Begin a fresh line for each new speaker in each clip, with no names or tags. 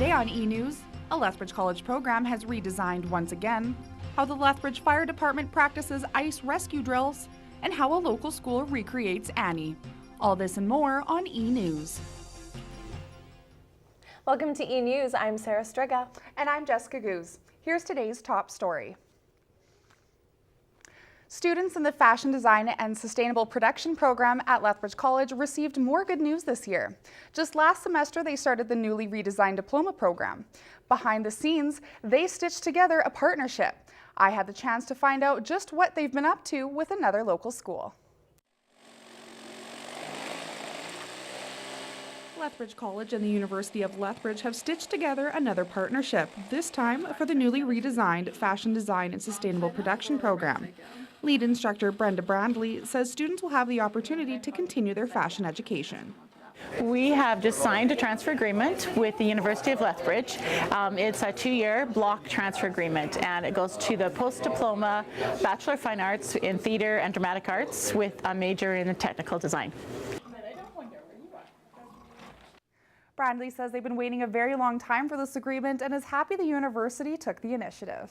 Today on eNEWS, a Lethbridge College program has redesigned once again, how the Lethbridge Fire Department practices ice rescue drills, and how a local school recreates Annie. All this and more on eNEWS.
Welcome to eNEWS. I'm Sarah Striga.
And I'm Jessica Goose. Here's today's top story. Students in the Fashion Design and Sustainable Production program at Lethbridge College received more good news this year. Just last semester, they started the newly redesigned diploma program. Behind the scenes, they stitched together a partnership. I had the chance to find out just what they've been up to with another local school. Lethbridge College and the University of Lethbridge have stitched together another partnership, this time for the newly redesigned Fashion Design and Sustainable Production program. Lead instructor Brenda Brandley says students will have the opportunity to continue their fashion education.
We have just signed a transfer agreement with the University of Lethbridge. It's a 2-year block transfer agreement, and it goes to the post-diploma Bachelor of Fine Arts in Theatre and Dramatic Arts with a major in technical design.
Brandley says they've been waiting a very long time for this agreement and is happy the university took the initiative.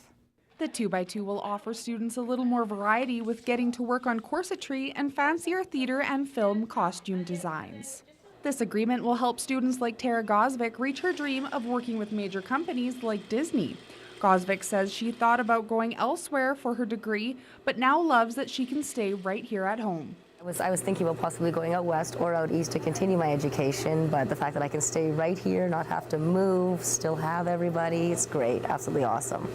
The 2x2 will offer students a little more variety with getting to work on corsetry and fancier theater and film costume designs. This agreement will help students like Tara Gosvick reach her dream of working with major companies like Disney. Gosvick says she thought about going elsewhere for her degree, but now loves that she can stay right here at home.
I was thinking about possibly going out west or out east to continue my education, but the fact that I can stay right here, not have to move, still have everybody, it's great, absolutely awesome.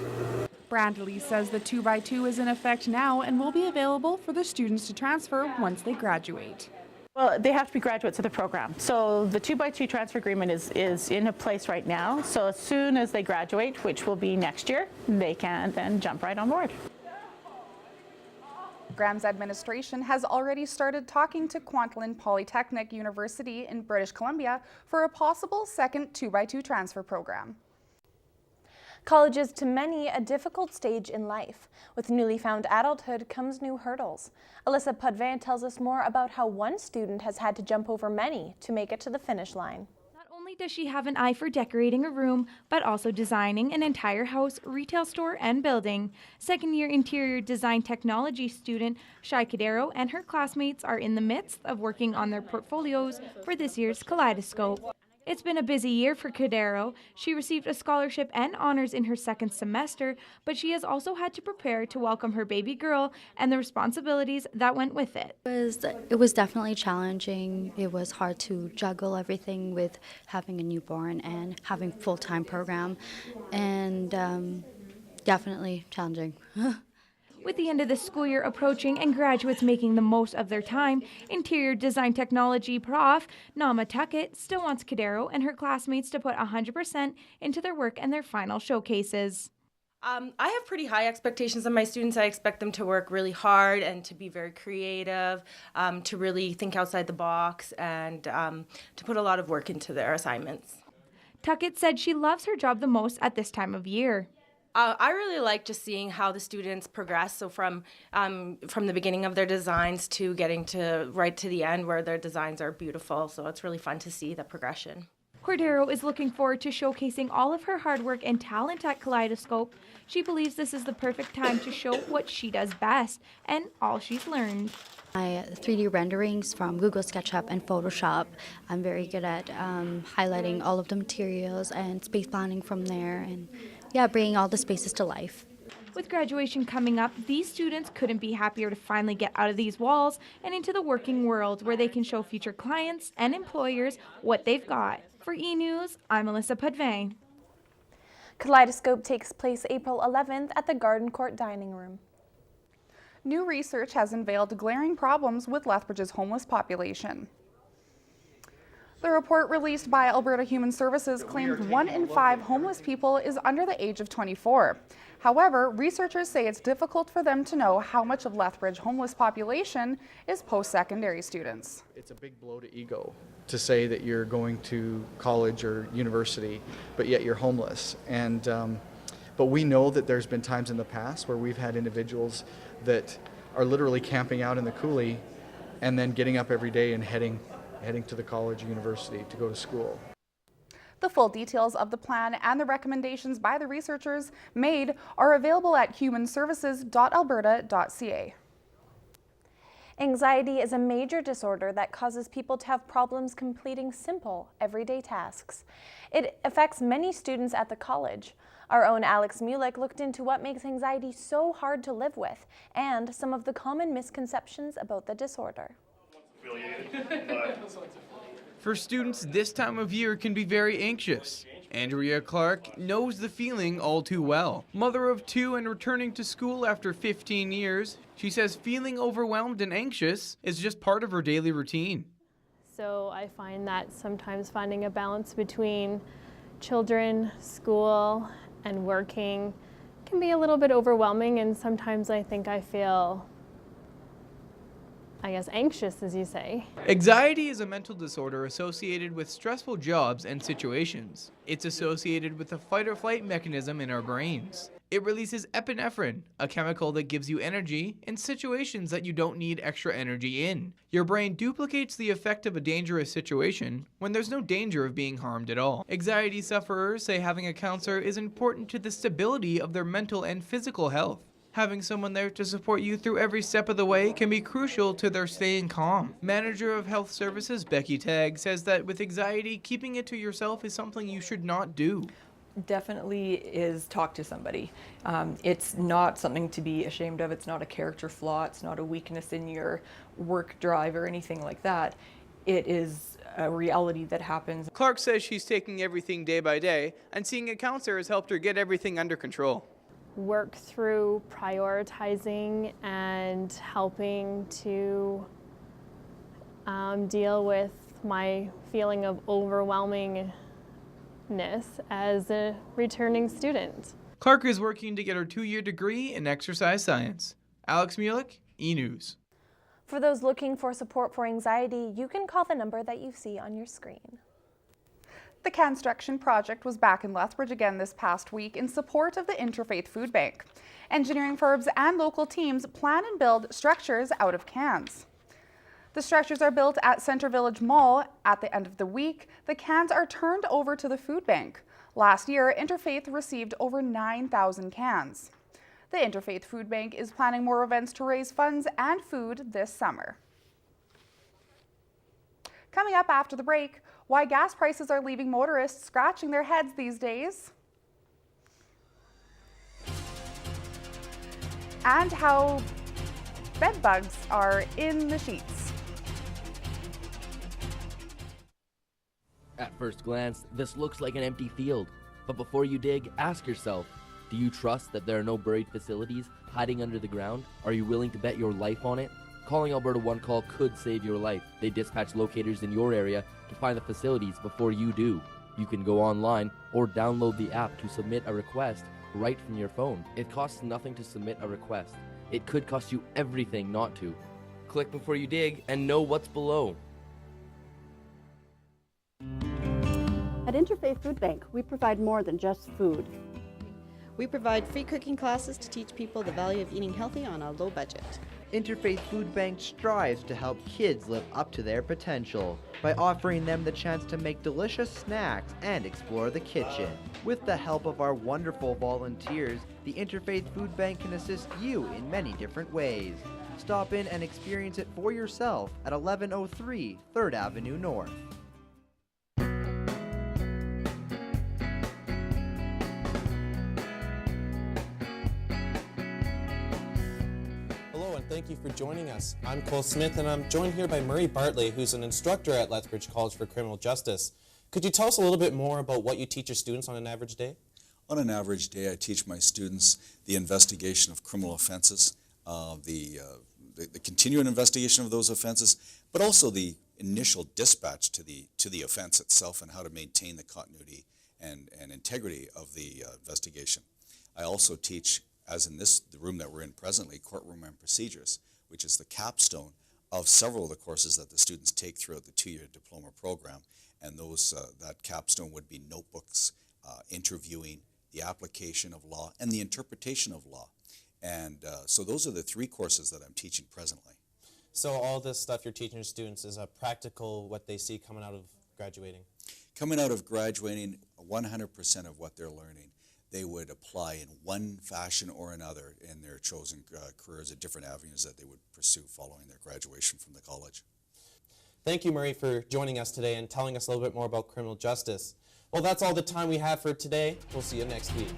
Brandley says the 2x2 is in effect now and will be available for the students to transfer once they graduate.
Well, they have to be graduates of the program. So the 2x2 transfer agreement is in place right now. So as soon as they graduate, which will be next year, they can then jump right on board.
Graham's administration has already started talking to Kwantlen Polytechnic University in British Columbia for a possible second 2x2 transfer program.
College is to many a difficult stage in life. With newly found adulthood comes new hurdles. Alyssa Pudvin tells us more about how one student has had to jump over many to make it to the finish line.
Not only does she have an eye for decorating a room, but also designing an entire house, retail store, and building. Second-year interior design technology student Shai Cadero and her classmates are in the midst of working on their portfolios for this year's Kaleidoscope. It's been a busy year for Cadero. She received a scholarship and honors in her second semester, but she has also had to prepare to welcome her baby girl and the responsibilities that went with it.
It was definitely challenging. It was hard to juggle everything with having a newborn and having a full-time program, and definitely challenging.
With the end of the school year approaching and graduates making the most of their time, interior design technology prof. Nama Tuckett still wants Cadero and her classmates to put 100% into their work and their final showcases.
I have pretty high expectations of my students. I expect them to work really hard and to be very creative, to really think outside the box, and to put a lot of work into their assignments.
Tuckett said she loves her job the most at this time of year.
I really like just seeing how the students progress. So from the beginning of their designs to getting to right to the end where their designs are beautiful. So it's really fun to see the progression.
Cordero is looking forward to showcasing all of her hard work and talent at Kaleidoscope. She believes this is the perfect time to show what she does best and all she's learned.
My 3D renderings from Google SketchUp and Photoshop, I'm very good at highlighting all of the materials and space planning from there, and bringing all the spaces to life.
With graduation coming up, these students couldn't be happier to finally get out of these walls and into the working world where they can show future clients and employers what they've got. For eNEWS, I'm Alyssa Pudvin.
Kaleidoscope takes place April 11th at the Garden Court Dining Room.
New research has unveiled glaring problems with Lethbridge's homeless population. The report released by Alberta Human Services claimed 1 in 5 homeless people is under the age of 24. However, researchers say it's difficult for them to know how much of Lethbridge homeless population is post-secondary students.
It's a big blow to ego to say that you're going to college or university, but yet you're homeless. But we know that there's been times in the past where we've had individuals that are literally camping out in the coulee and then getting up every day and heading to the college or university to go to school.
The full details of the plan and the recommendations by the researchers made are available at humanservices.alberta.ca.
Anxiety is a major disorder that causes people to have problems completing simple, everyday tasks. It affects many students at the college. Our own Alex Mulick looked into what makes anxiety so hard to live with and some of the common misconceptions about the disorder.
For students, this time of year can be very anxious. Andrea Clark knows the feeling all too well. Mother of 2 and returning to school after 15 years, she says feeling overwhelmed and anxious is just part of her daily routine.
So I find that sometimes finding a balance between children, school, and working can be a little bit overwhelming, and sometimes I think I feel anxious, as you say.
Anxiety is a mental disorder associated with stressful jobs and situations. It's associated with a fight or flight mechanism in our brains. It releases epinephrine, a chemical that gives you energy in situations that you don't need extra energy in. Your brain duplicates the effect of a dangerous situation when there's no danger of being harmed at all. Anxiety sufferers say having a counselor is important to the stability of their mental and physical health. Having someone there to support you through every step of the way can be crucial to their staying calm. Manager of Health Services Becky Tagg says that with anxiety, keeping it to yourself is something you should not do.
Definitely is talk to somebody. It's not something to be ashamed of. It's not a character flaw. It's not a weakness in your work drive or anything like that. It is a reality that happens.
Clark says she's taking everything day by day, and seeing a counselor has helped her get everything under control.
Work through prioritizing and helping to deal with my feeling of overwhelmingness as a returning student.
Clark is working to get her 2-year degree in exercise science. Alex Mulick, eNEWS.
For those looking for support for anxiety, you can call the number that you see on your screen.
The Construction Project was back in Lethbridge again this past week in support of the Interfaith Food Bank. Engineering firms and local teams plan and build structures out of cans. The structures are built at Centre Village Mall. At the end of the week, the cans are turned over to the food bank. Last year, Interfaith received over 9,000 cans. The Interfaith Food Bank is planning more events to raise funds and food this summer. Coming up after the break, why gas prices are leaving motorists scratching their heads these days, and how bed bugs are in the sheets.
At first glance, this looks like an empty field. But before you dig, ask yourself, do you trust that there are no buried facilities hiding under the ground? Are you willing to bet your life on it? Calling Alberta One Call could save your life. They dispatch locators in your area to find the facilities before you do. You can go online or download the app to submit a request right from your phone. It costs nothing to submit a request. It could cost you everything not to. Click before you dig and know what's below.
At Interfaith Food Bank, we provide more than just food.
We provide free cooking classes to teach people the value of eating healthy on a low budget.
Interfaith Food Bank strives to help kids live up to their potential by offering them the chance to make delicious snacks and explore the kitchen. With the help of our wonderful volunteers, the Interfaith Food Bank can assist you in many different ways. Stop in and experience it for yourself at 1103 3rd Avenue North.
Thank you for joining us. I'm Cole Smith, and I'm joined here by Murray Bartley, who's an instructor at Lethbridge College for Criminal Justice. Could you tell us a little bit more about what you teach your students on an average day?
On an average day, I teach my students the investigation of criminal offenses, the continuing investigation of those offenses, but also the initial dispatch to the offense itself and how to maintain the continuity and integrity of the investigation. I also teach, as in the room that we're in presently, courtroom and procedures, which is the capstone of several of the courses that the students take throughout the 2-year diploma program. And that capstone would be notebooks, interviewing, the application of law, and the interpretation of law. And so those are the 3 courses that I'm teaching presently.
So all this stuff you're teaching your students is a practical, what they see coming out of graduating?
Coming out of graduating, 100% of what they're learning, they would apply in one fashion or another in their chosen careers at different avenues that they would pursue following their graduation from the college.
Thank you, Murray, for joining us today and telling us a little bit more about criminal justice. Well, that's all the time we have for today. We'll see you next week.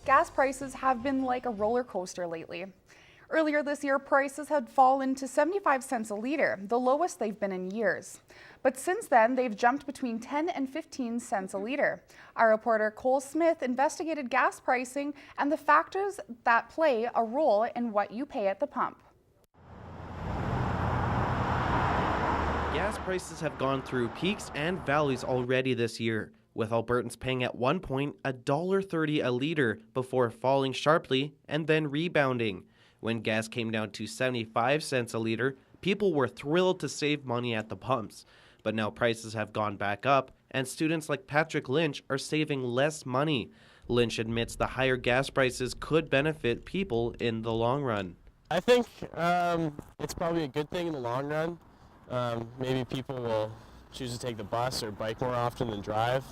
Gas prices have been like a roller coaster lately. Earlier this year, prices had fallen to 75 cents a litre, the lowest they've been in years. But since then, they've jumped between 10 and 15 cents a litre. Our reporter Cole Smith investigated gas pricing and the factors that play a role in what you pay at the pump.
Gas prices have gone through peaks and valleys already this year, with Albertans paying at one point $1.30 a litre before falling sharply and then rebounding. When gas came down to 75 cents a litre, people were thrilled to save money at the pumps. But now prices have gone back up, and students like Patrick Lynch are saving less money. Lynch admits the higher gas prices could benefit people in the long run.
I think it's probably a good thing in the long run. Maybe people will choose to take the bus or bike more often than drive.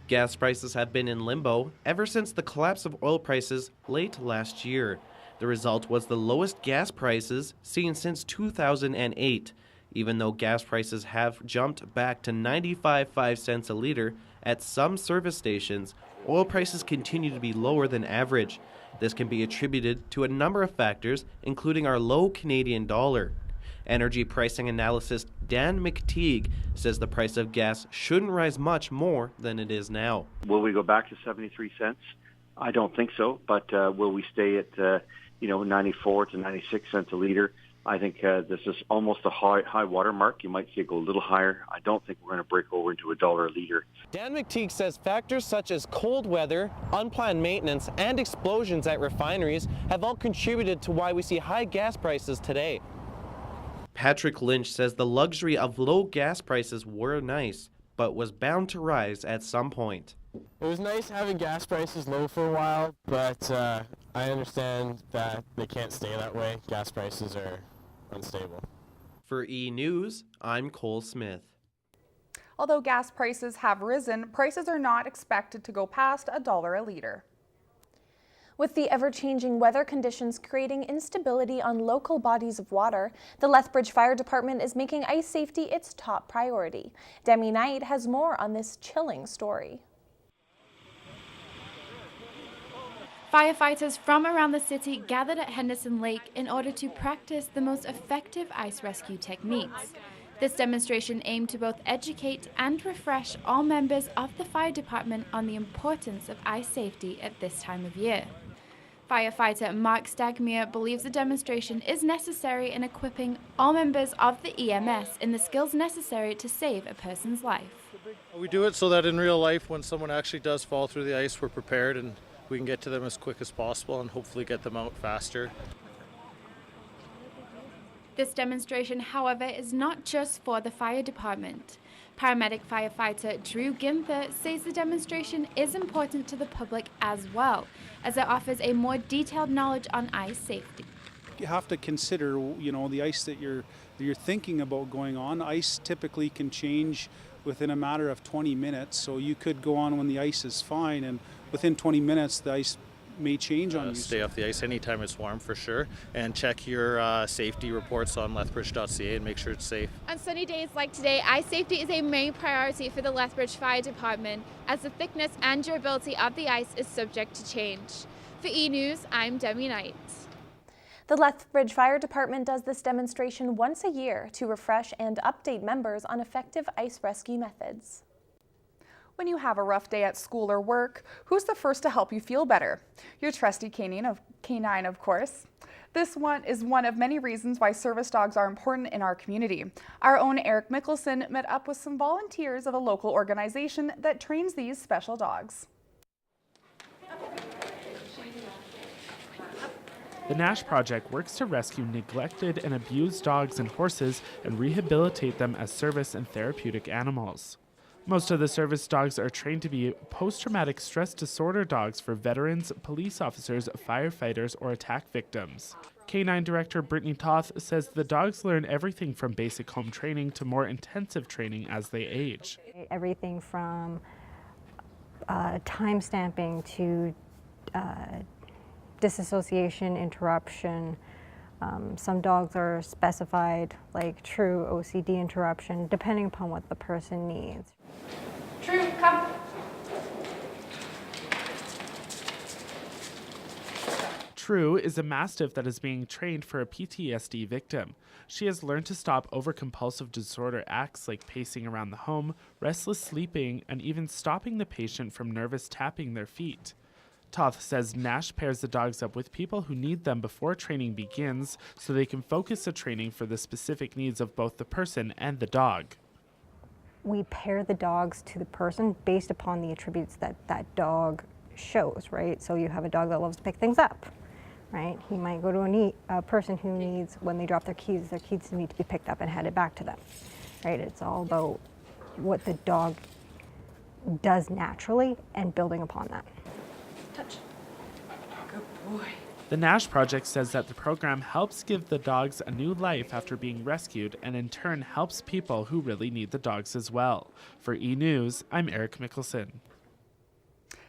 Gas prices have been in limbo ever since the collapse of oil prices late last year. The result was the lowest gas prices seen since 2008. Even though gas prices have jumped back to 95 cents a litre at some service stations, oil prices continue to be lower than average. This can be attributed to a number of factors, including our low Canadian dollar. Energy pricing analyst Dan McTeague says the price of gas shouldn't rise much more than it is now.
Will we go back to 73 cents? I don't think so, but will we stay at 94 to 96 cents a litre? I think this is almost a high water mark. You might see it go a little higher. I don't think we're going to break over into $1 a litre.
Dan McTeague says factors such as cold weather, unplanned maintenance, and explosions at refineries have all contributed to why we see high gas prices today.
Patrick Lynch says the luxury of low gas prices were nice, but was bound to rise at some point.
It was nice having gas prices low for a while, but I understand that they can't stay that way. Gas prices are unstable.
For eNEWS, I'm Cole Smith.
Although gas prices have risen, prices are not expected to go past $1 a litre.
With the ever-changing weather conditions creating instability on local bodies of water, the Lethbridge Fire Department is making ice safety its top priority. Demi Knight has more on this chilling story.
Firefighters from around the city gathered at Henderson Lake in order to practice the most effective ice rescue techniques. This demonstration aimed to both educate and refresh all members of the fire department on the importance of ice safety at this time of year. Firefighter Mark Stagmere believes the demonstration is necessary in equipping all members of the EMS in the skills necessary to save a person's life.
We do it so that in real life, when someone actually does fall through the ice, we're prepared and we can get to them as quick as possible and hopefully get them out faster.
This demonstration, however, is not just for the fire department. Paramedic firefighter Drew Ginther says the demonstration is important to the public as well, as it offers a more detailed knowledge on ice safety.
You have to consider, the ice that you're thinking about going on. Ice typically can change within a matter of 20 minutes, so you could go on when the ice is fine, and within 20 minutes the ice may change on you.
Stay off the ice anytime it's warm for sure, and check your safety reports on lethbridge.ca and make sure it's safe.
On sunny days like today, ice safety is a main priority for the Lethbridge Fire Department, as the thickness and durability of the ice is subject to change. For eNEWS, I'm Demi Knight.
The Lethbridge Fire Department does this demonstration once a year to refresh and update members on effective ice rescue methods.
When you have a rough day at school or work, who's the first to help you feel better? Your trusty canine, of course. This one is one of many reasons why service dogs are important in our community. Our own Eric Mickelson met up with some volunteers of a local organization that trains these special dogs.
The Nash Project works to rescue neglected and abused dogs and horses and rehabilitate them as service and therapeutic animals. Most of the service dogs are trained to be post-traumatic stress disorder dogs for veterans, police officers, firefighters, or attack victims. Canine Director Brittany Toth says the dogs learn everything from basic home training to more intensive training as they age.
Everything from time stamping to disassociation, interruption. Some dogs are specified like true OCD interruption, depending upon what the person needs.
True, come.
True is a Mastiff that is being trained for a PTSD victim. She has learned to stop overcompulsive disorder acts like pacing around the home, restless sleeping, and even stopping the patient from nervous tapping their feet. Toth says Nash pairs the dogs up with people who need them before training begins so they can focus the training for the specific needs of both the person and the dog.
We pair the dogs to the person based upon the attributes that that dog shows, right? So you have a dog that loves to pick things up, right? He might go to a person who needs, when they drop their keys need to be picked up and handed back to them, right? It's all about what the dog does naturally and building upon that.
Touch. Good boy.
The Nash Project says that the program helps give the dogs a new life after being rescued and in turn helps people who really need the dogs as well. For eNEWS, I'm Eric Mickelson.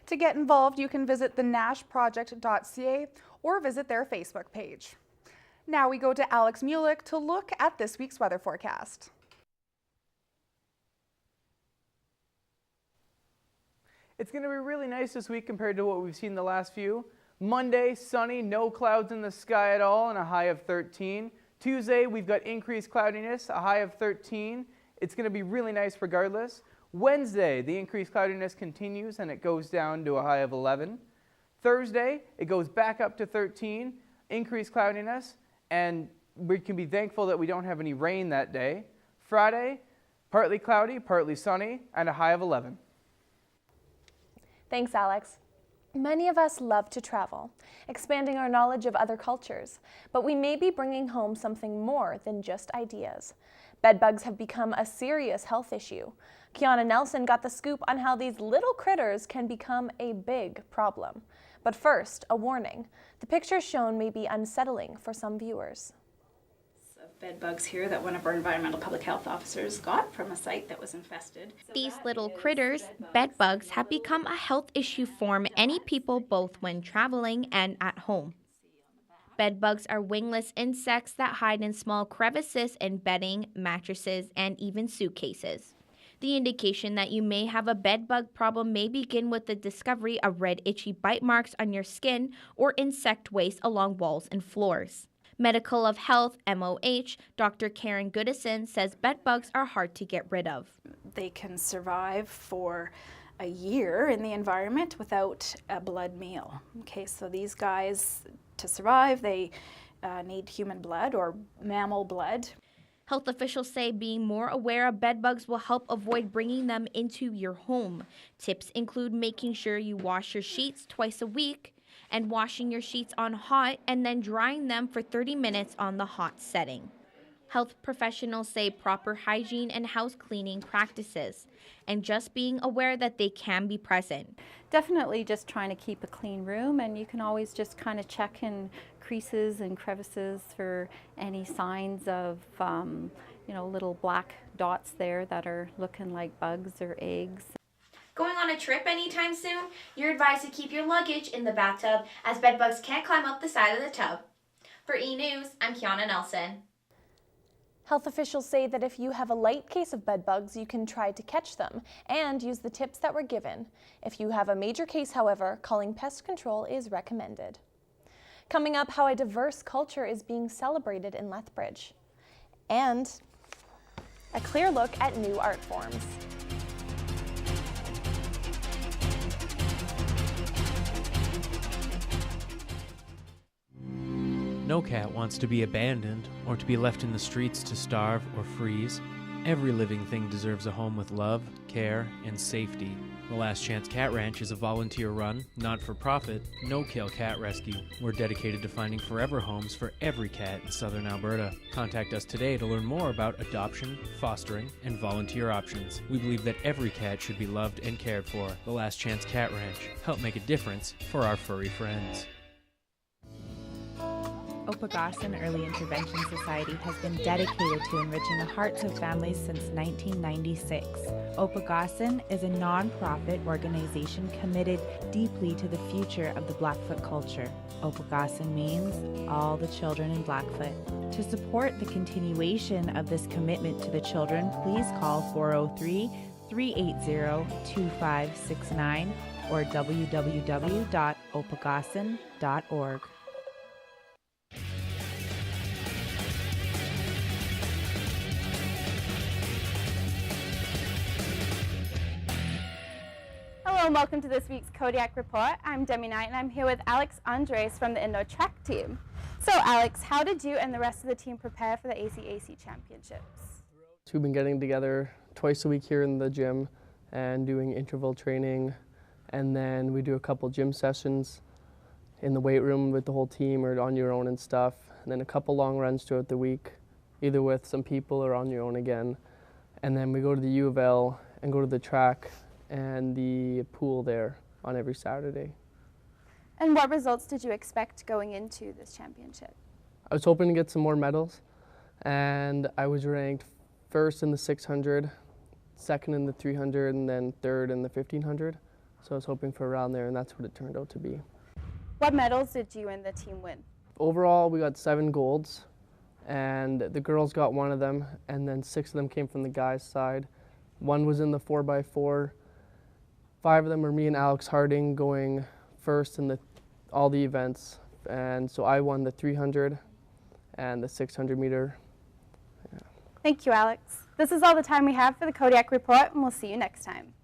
To get involved, you can visit thenashproject.ca or visit their Facebook page. Now we go to Alex Mulick to look at this week's weather forecast.
It's going to be really nice this week compared to what we've seen the last few. Monday, sunny, no clouds in the sky at all, and a high of 13. Tuesday, we've got increased cloudiness, a high of 13. It's going to be really nice regardless. Wednesday, the increased cloudiness continues, and it goes down to a high of 11. Thursday, it goes back up to 13, increased cloudiness, and we can be thankful that we don't have any rain that day. Friday, partly cloudy, partly sunny, and a high of 11.
Thanks, Alex. Many of us love to travel, expanding our knowledge of other cultures, but we may be bringing home something more than just ideas. Bedbugs have become a serious health issue. Kiana Nelson got the scoop on how these little critters can become a big problem. But first, a warning. The pictures shown may be unsettling for some viewers.
Bed bugs here that one of our environmental public health officers got from a site that was infested.
These little critters, bed bugs, have become a health issue for many people both when traveling and at home. Bed bugs are wingless insects that hide in small crevices in bedding, mattresses, and even suitcases. The indication that you may have a bed bug problem may begin with the discovery of red itchy bite marks on your skin or insect waste along walls and floors. Medical of Health, MOH, Dr. Karen Goodison says bed bugs are hard to get rid of.
They can survive for a year in the environment without a blood meal. Okay, so these guys, to survive, they need human blood or mammal blood.
Health officials say being more aware of bed bugs will help avoid bringing them into your home. Tips include making sure you wash your sheets twice a week, and washing your sheets on hot and then drying them for 30 minutes on the hot setting. Health professionals say proper hygiene and house cleaning practices, and just being aware that they can be present.
Definitely just trying to keep a clean room, and you can always just kind of check in creases and crevices for any signs of little black dots there that are looking like bugs or eggs.
Going on a trip anytime soon, you're advised to keep your luggage in the bathtub as bedbugs can't climb up the side of the tub. For eNEWS, I'm Kiana Nelson.
Health officials say that if you have a light case of bedbugs, you can try to catch them and use the tips that were given. If you have a major case, however, calling pest control is recommended. Coming up, how a diverse culture is being celebrated in Lethbridge. And a clear look at new art forms.
No cat wants to be abandoned or to be left in the streets to starve or freeze. Every living thing deserves a home with love, care, and safety. The Last Chance Cat Ranch is a volunteer-run, not-for-profit, no-kill cat rescue. We're dedicated to finding forever homes for every cat in southern Alberta. Contact us today to learn more about adoption, fostering, and volunteer options. We believe that every cat should be loved and cared for. The Last Chance Cat Ranch. Help make a difference for our furry friends.
Opagasan Early Intervention Society has been dedicated to enriching the hearts of families since 1996. Opagasan is a non-profit organization committed deeply to the future of the Blackfoot culture. Opagasan means all the children in Blackfoot. To support the continuation of this commitment to the children, please call 403-380-2569 or www.opagasan.org.
Hello and welcome to this week's Kodiak Report. I'm Demi Knight and I'm here with Alex Andres from the indoor track team. So Alex, how did you and the rest of the team prepare for the ACAC Championships?
We've been getting together twice a week here in the gym and doing interval training, and then we do a couple gym sessions in the weight room with the whole team or on your own and stuff, and then a couple long runs throughout the week, either with some people or on your own again. And then we go to the U of L and go to the track and the pool there on every Saturday.
And what results did you expect going into this championship?
I was hoping to get some more medals, and I was ranked first in the 600, second in the 300, and then third in the 1500. So I was hoping for around there, and that's what it turned out to be.
What medals did you and the team win?
Overall, we got 7 golds, and the girls got 1 of them, and then 6 of them came from the guys' side. 1 was in the 4x4. 5 of them were me and Alex Harding going first in all the events, and so I won the 300 and the 600 meter. Yeah.
Thank you, Alex. This is all the time we have for the Kodiak Report, and we'll see you next time.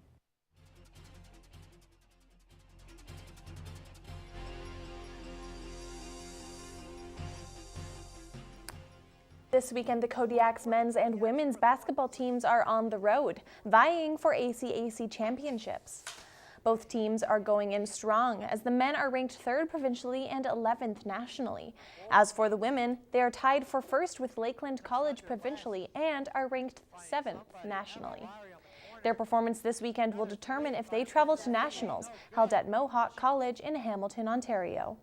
This weekend, the Kodiak's men's and women's basketball teams are on the road, vying for ACAC championships. Both teams are going in strong, as the men are ranked 3rd provincially and 11th nationally. As for the women, they are tied for 1st with Lakeland College provincially and are ranked 7th nationally. Their performance this weekend will determine if they travel to nationals, held at Mohawk College in Hamilton, Ontario.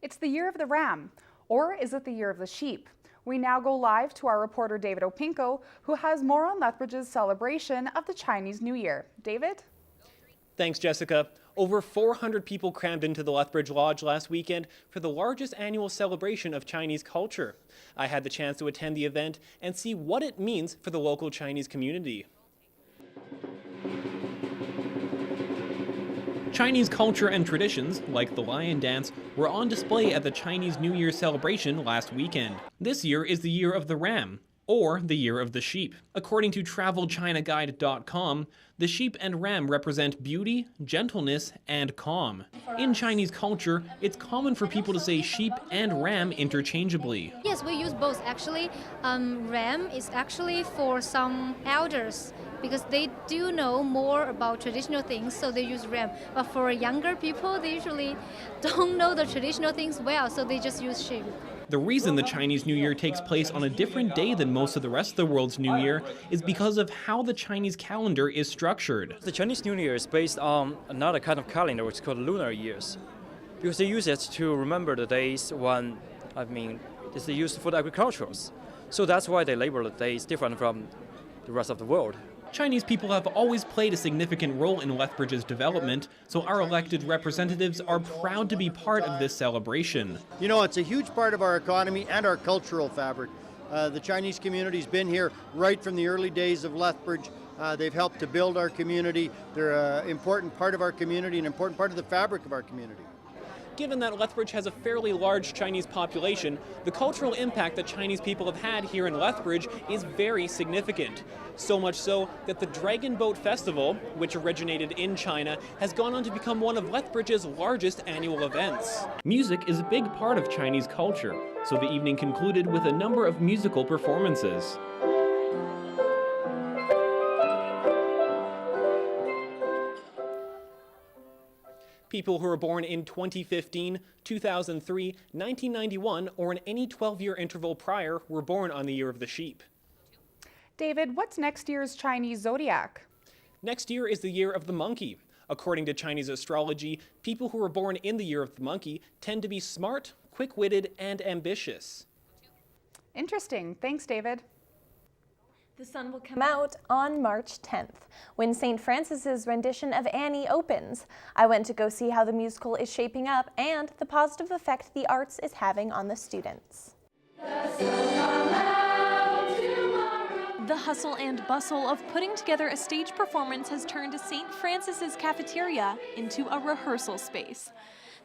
It's the year of the ram, or is it the year of the sheep? We now go live to our reporter David Opinko, who has more on Lethbridge's celebration of the Chinese New Year. David?
Thanks, Jessica. Over 400 people crammed into the Lethbridge Lodge last weekend for the largest annual celebration of Chinese culture. I had the chance to attend the event and see what it means for the local Chinese community. Chinese culture and traditions, like the lion dance, were on display at the Chinese New Year celebration last weekend. This year is the year of the ram, or the year of the sheep. According to TravelChinaGuide.com, the sheep and ram represent beauty, gentleness, and calm. In Chinese culture, it's common for people to say sheep and ram interchangeably.
Yes, we use both actually. Ram is actually for some elders because they do know more about traditional things, so they use ram. But for younger people, they usually don't know the traditional things well, so they just use sheep.
The reason the Chinese New Year takes place on a different day than most of the rest of the world's New Year is because of how the Chinese calendar is structured.
The Chinese New Year is based on another kind of calendar, which is called lunar years, because they use it to remember the days when, it's used for the agriculturals. So that's why they label the days different from the rest of the world.
Chinese people have always played a significant role in Lethbridge's development, so our elected representatives are proud to be part of this celebration.
You know, it's a huge part of our economy and our cultural fabric. The Chinese community's been here right from the early days of Lethbridge. They've helped to build our community. They're an important part of our community, an important part of the fabric of our community.
Given that Lethbridge has a fairly large Chinese population, the cultural impact that Chinese people have had here in Lethbridge is very significant. So much so that the Dragon Boat Festival, which originated in China, has gone on to become one of Lethbridge's largest annual events. Music is a big part of Chinese culture, so the evening concluded with a number of musical performances. People who were born in 2015, 2003, 1991, or in any 12-year interval prior were born on the year of the sheep.
David, what's next year's Chinese zodiac?
Next year is the year of the monkey. According to Chinese astrology, people who were born in the year of the monkey tend to be smart, quick-witted, and ambitious.
Interesting. Thanks, David.
The sun will come out on March 10th, when St. Francis's rendition of Annie opens. I went to go see how the musical is shaping up and the positive effect the arts is having on the students. The hustle and bustle of putting together a stage performance has turned St. Francis's cafeteria into a rehearsal space.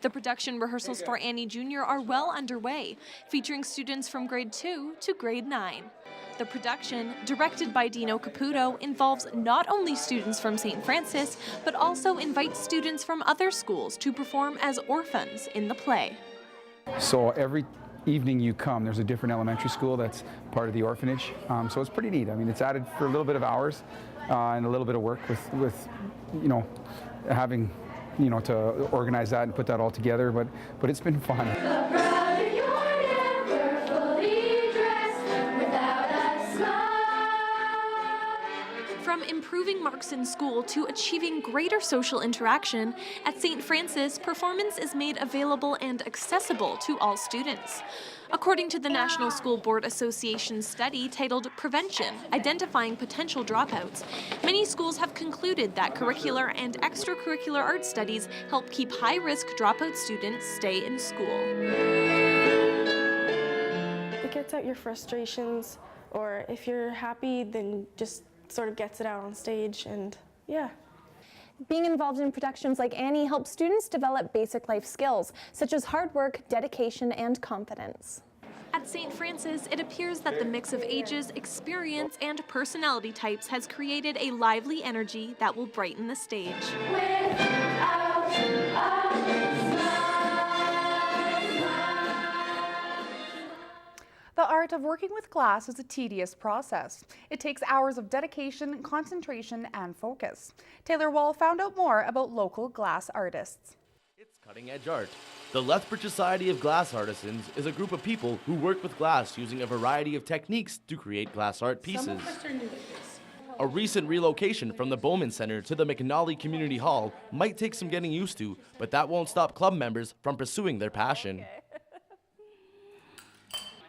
The production rehearsals for Annie Jr. are well underway, featuring students from grade 2 to grade 9. The production, directed by Dino Caputo, involves not only students from St. Francis, but also invites students from other schools to perform as orphans in the play.
So every evening you come, there's a different elementary school that's part of the orphanage. So it's pretty neat. I mean, it's added for a little bit of hours and a little bit of work with having, to organize that and put that all together, but it's been fun.
From improving marks in school to achieving greater social interaction, at St. Francis, performance is made available and accessible to all students. According to the National School Board Association's study titled Prevention, Identifying Potential Dropouts, many schools have concluded that curricular and extracurricular art studies help keep high-risk dropout students stay in school.
It gets out your frustrations, or if you're happy, then just sort of gets it out on stage, and yeah.
Being involved in productions like Annie helps students develop basic life skills, such as hard work, dedication, and confidence. At St. Francis, it appears that the mix of ages, experience, and personality types has created a lively energy that will brighten the stage.
The art of working with glass is a tedious process. It takes hours of dedication, concentration, and focus. Taylor Wall found out more about local glass artists.
It's cutting-edge art. The Lethbridge Society of Glass Artisans is a group of people who work with glass using a variety of techniques to create glass art pieces. A recent relocation from the Bowman Center to the McNally Community Hall might take some getting used to, but that won't stop club members from pursuing their passion.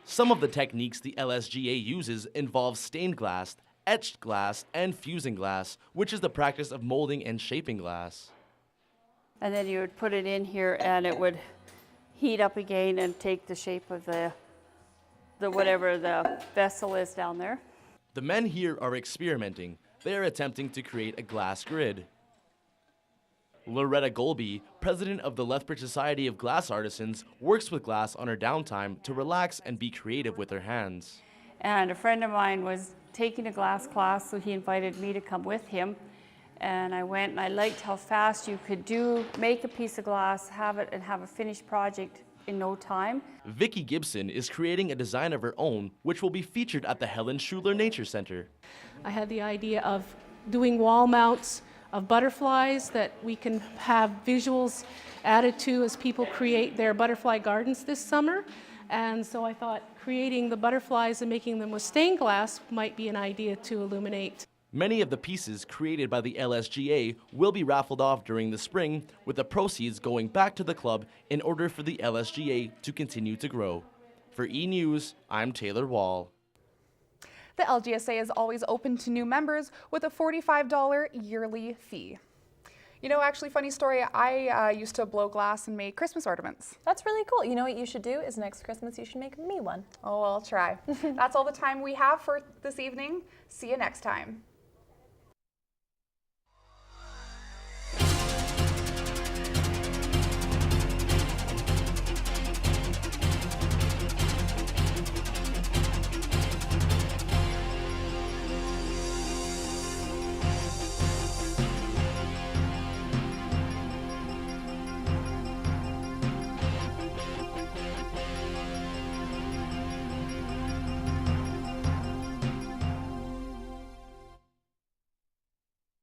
Some of the techniques the LSGA uses involve stained glass, etched glass, and fusing glass, which is the practice of molding and shaping glass.
And then you would put it in here and it would heat up again and take the shape of the whatever the vessel is down there.
The men here are experimenting. They are attempting to create a glass grid. Loretta Golby, president of the Lethbridge Society of Glass Artisans, works with glass on her downtime to relax and be creative with her hands.
And a friend of mine was taking a glass class, so he invited me to come with him. And I went, and I liked how fast you could make a piece of glass, have it, and have a finished project in no time.
Vicki Gibson is creating a design of her own, which will be featured at the Helen Schuler Nature Center.
I had the idea of doing wall mounts of butterflies that we can have visuals added to as people create their butterfly gardens this summer. And so I thought creating the butterflies and making them with stained glass might be an idea to illuminate.
Many of the pieces created by the LSGA will be raffled off during the spring, with the proceeds going back to the club in order for the LSGA to continue to grow. For eNEWS, I'm Taylor Wall.
The LGSA is always open to new members with a $45 yearly fee. You know, actually, funny story, I used to blow glass and make Christmas ornaments.
That's really cool. You know what you should do is next Christmas you should make me one.
Oh, I'll try. That's all the time we have for this evening. See you next time.